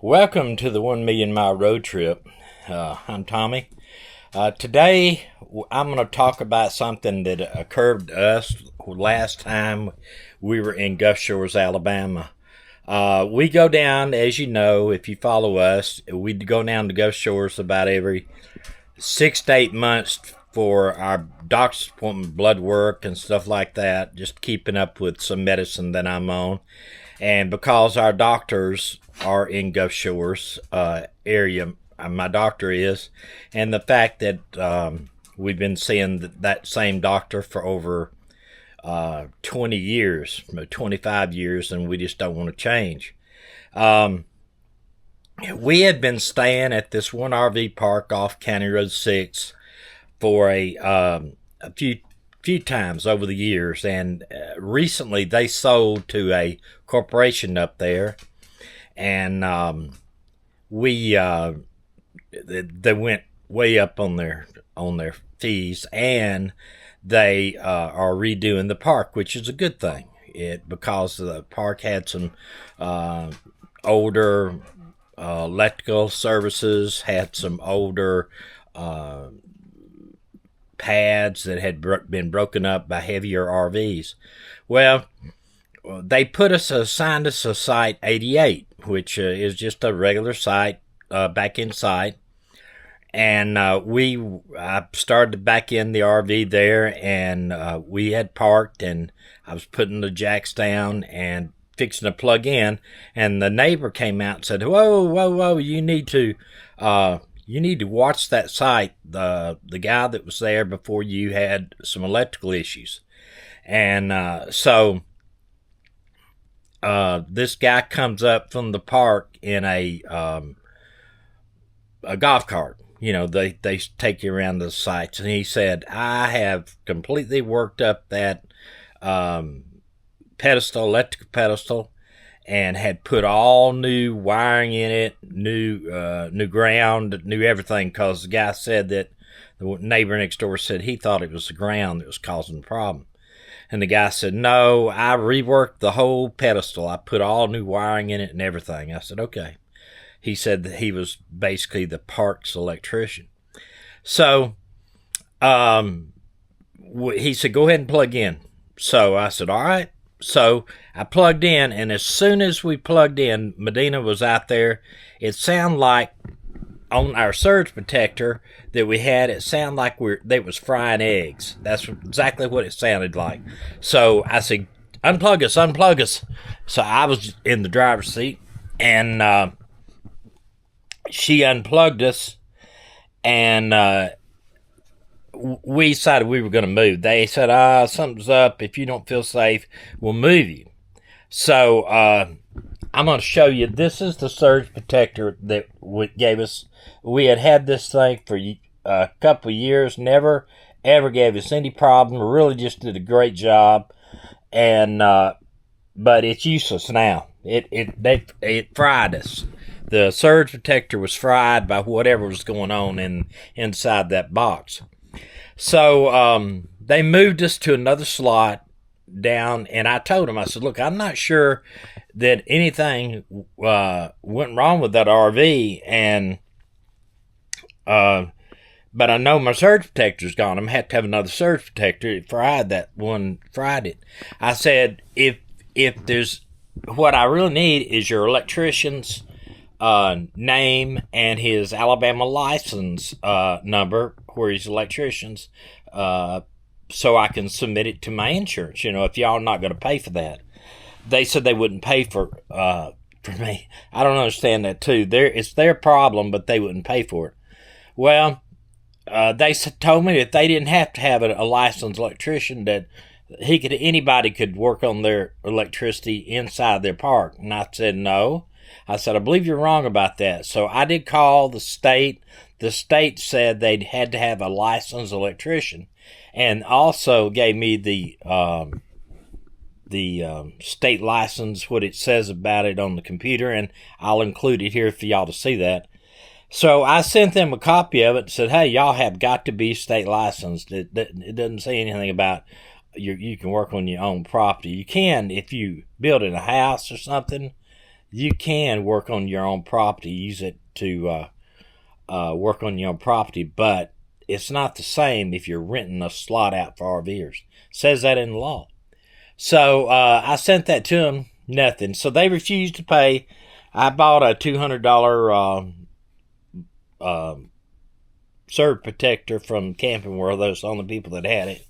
Welcome to the 1 Million Mile Road Trip. I'm Tommy. Today I'm going to talk about something that occurred to us last time we were in Gulf Shores, Alabama. We go down, as you know, if you follow us, we go down to Gulf Shores about every 6 to 8 months for our doctor's appointment, blood work, and stuff like that, just keeping up with some medicine that I'm on. And because our doctors are in Gulf Shores area, my doctor is, and the fact that we've been seeing that same doctor for over 20 years, 25 years, and we just don't want to change. We had been staying at this one RV park off County Road 6 for a few times over the years, and recently they sold to a corporation up there, and they went way up on their fees, and they are redoing the park, which is a good thing. Because the park had some older electrical services, had some older pads that had been broken up by heavier RVs. Well, they assigned us a Site 88, which is just a regular site, back in site. And I started back in the RV there, and we had parked, and I was putting the jacks down and fixing to plug in, and the neighbor came out and said, whoa, you need to watch that site. The guy that was there before you had some electrical issues. And so this guy comes up from the park in a golf cart. You know, they take you around the sites. And he said, I have completely worked up that electrical pedestal, and had put all new wiring in it, new ground, new everything, because the guy said that the neighbor next door said he thought it was the ground that was causing the problem. And the guy said, no, I reworked the whole pedestal. I put all new wiring in it and everything. I said, okay. He said that he was basically the park's electrician. So he said, go ahead and plug in. So I said, all right. So I plugged in, and as soon as we plugged in, Medina was out there. It sounded like on our surge protector that we had, it sounded like they was frying eggs. That's exactly what it sounded like. So I said, unplug us. So I was in the driver's seat, and she unplugged us, and we decided we were going to move. They said, something's up. If you don't feel safe, we'll move you. So I'm going to show you. This is the surge protector that gave us. We had this thing for a couple of years. Never, ever gave us any problem. Really just did a great job. And but it's useless now. It fried us. The surge protector was fried by whatever was going on inside that box. So they moved us to another slot down, and I told them, I said, look, I'm not sure that anything went wrong with that RV, and but I know my surge protector's gone. I'm going to have to have another surge protector. It fried it. I said, if there's, what I really need is your electrician's name and his Alabama license number, where he's electricians, so I can submit it to my insurance. You know, if y'all are not going to pay for that. They said they wouldn't pay for me. I don't understand that too. It's their problem, but they wouldn't pay for it. Well, they told me that they didn't have to have a licensed electrician, that anybody could work on their electricity inside their park. And I said, no. I said, I believe you're wrong about that. So I did call the state. The state said they had to have a licensed electrician, and also gave me the state license, what it says about it on the computer, and I'll include it here for y'all to see that. So I sent them a copy of it and said, hey, y'all have got to be state licensed. It doesn't say anything about you can work on your own property. You can if you build in a house or something. you can work on your own property, use it to work on your own property, but it's not the same if you're renting a slot out for RVers. It says that in the law. So I sent that to them, nothing. So they refused to pay. I bought a $200 surge protector from Camping World. Those the only people that had it,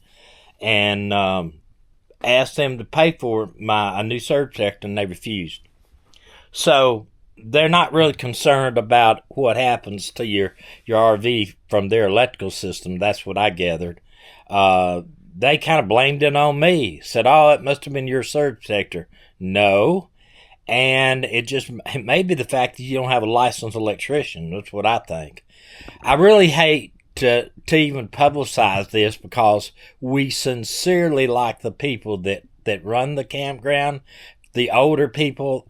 and asked them to pay for a new surge protector, and they refused. So they're not really concerned about what happens to your RV from their electrical system. That's what I gathered. They kind of blamed it on me. Said, "Oh, it must have been your surge protector." No. And it may be the fact that you don't have a licensed electrician. That's what I think. I really hate to even publicize this because we sincerely like the people that run the campground, the older people.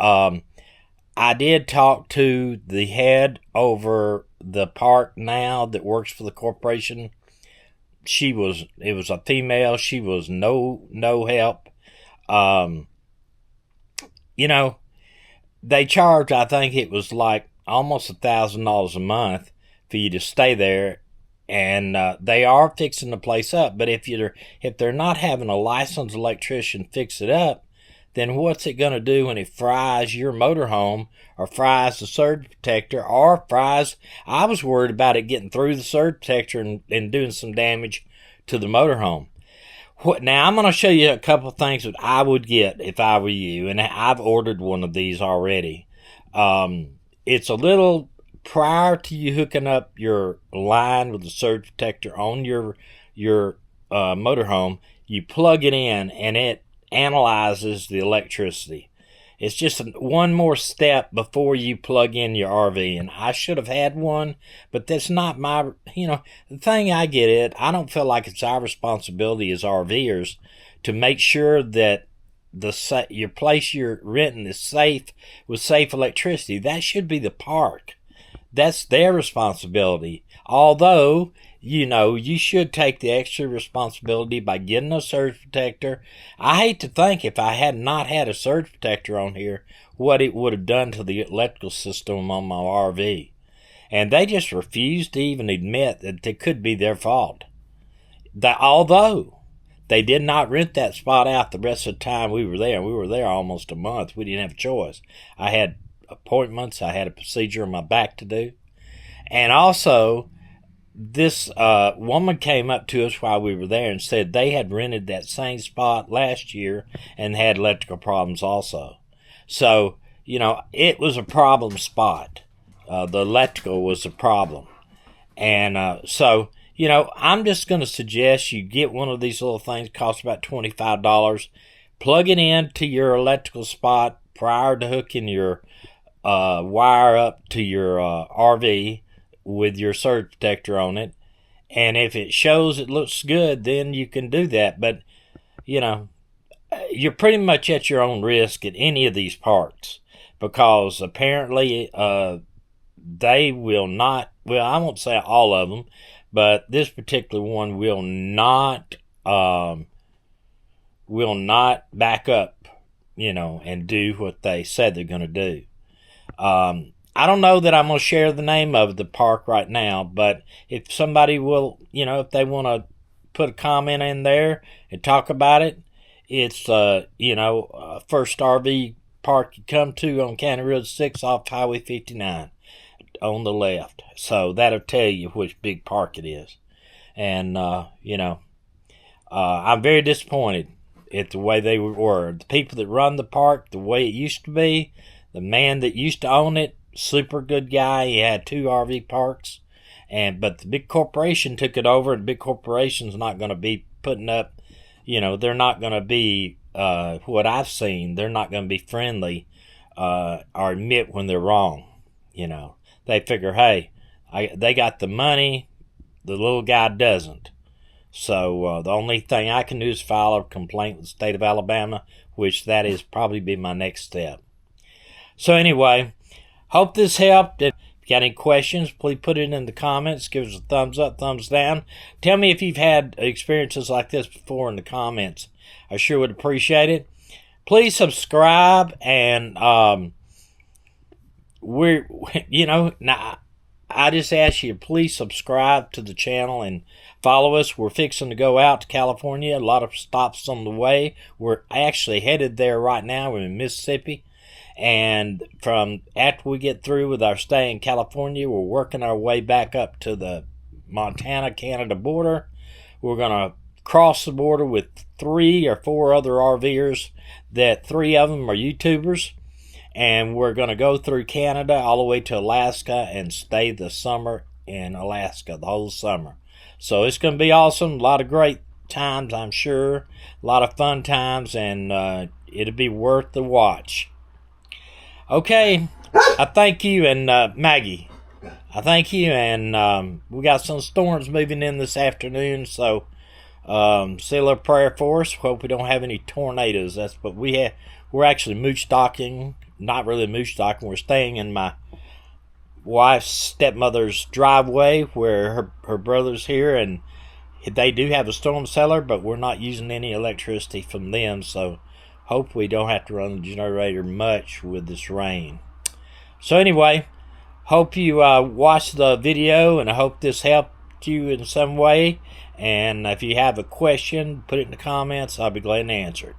I did talk to the head over the park now that works for the corporation. It was a female. She was no help. They charge, I think it was like almost $1,000 a month for you to stay there, and they are fixing the place up. But if they're not having a licensed electrician fix it up, then what's it going to do when it fries your motorhome or fries the surge protector or fries? I was worried about it getting through the surge protector and doing some damage to the motorhome. Now, I'm going to show you a couple of things that I would get if I were you, and I've ordered one of these already. It's a little prior to you hooking up your line with the surge protector on your motorhome. You plug it in, and it analyzes the electricity. It's just one more step before you plug in your RV, and I should have had one, but that's not the thing I get it. I don't feel like it's our responsibility as RVers to make sure that your place you're renting is safe with safe electricity. That should be the park. That's their responsibility. Although, you should take the extra responsibility by getting a surge protector. I hate to think if I had not had a surge protector on here, what it would have done to the electrical system on my RV. And they just refused to even admit that it could be their fault. Although they did not rent that spot out the rest of the time we were there. We were there almost a month. We didn't have a choice. I had appointments. I had a procedure on my back to do. And also, this woman came up to us while we were there and said they had rented that same spot last year and had electrical problems also. So, it was a problem spot. The electrical was a problem. And so, I'm just going to suggest you get one of these little things. It costs about $25. Plug it into your electrical spot prior to hooking your wire up to your RV with your surge protector on it, and if it shows it looks good, then you can do that. But you're pretty much at your own risk at any of these parks, because apparently they will not, well, I won't say all of them, but this particular one will not back up, and do what they said they're going to do. I don't know that I'm going to share the name of the park right now, but if somebody will, if they want to put a comment in there and talk about it, it's, first RV park you come to on County Road 6 off Highway 59 on the left. So that'll tell you which big park it is. And, I'm very disappointed at the way they were. The people that run the park, the way it used to be, the man that used to own it, super good guy. He had 2 RV parks, but the big corporation took it over. And the big corporation's not going to be putting up, they're not going to be, what I've seen, they're not going to be friendly or admit when they're wrong. They figure, hey, they got the money, the little guy doesn't. So the only thing I can do is file a complaint with the state of Alabama, which that is probably be my next step. So anyway, hope this helped. If you got any questions, please put it in the comments. Give us a thumbs up, thumbs down. Tell me if you've had experiences like this before in the comments. I sure would appreciate it. Please subscribe and we're, now I just ask you to please subscribe to the channel and follow us. We're fixing to go out to California. A lot of stops on the way. We're actually headed there right now. We're in Mississippi. And from after we get through with our stay in California, we're working our way back up to the Montana-Canada border. We're going to cross the border with 3 or 4 other RVers. That 3 of them are YouTubers. And we're going to go through Canada all the way to Alaska and stay the summer in Alaska, the whole summer. So it's going to be awesome. A lot of great times, I'm sure. A lot of fun times, and it'll be worth the watch. Okay, I thank you, and Maggie, I thank you, and we got some storms moving in this afternoon, so say a little prayer for us. Hope we don't have any tornadoes. That's what we have. We're actually moose stalking. Not really moose stalking. We're staying in my wife's stepmother's driveway where her brother's here, and they do have a storm cellar, but we're not using any electricity from them, so hope we don't have to run the generator much with this rain. So anyway, hope you watched the video, and I hope this helped you in some way. And if you have a question, put it in the comments. I'll be glad to answer it.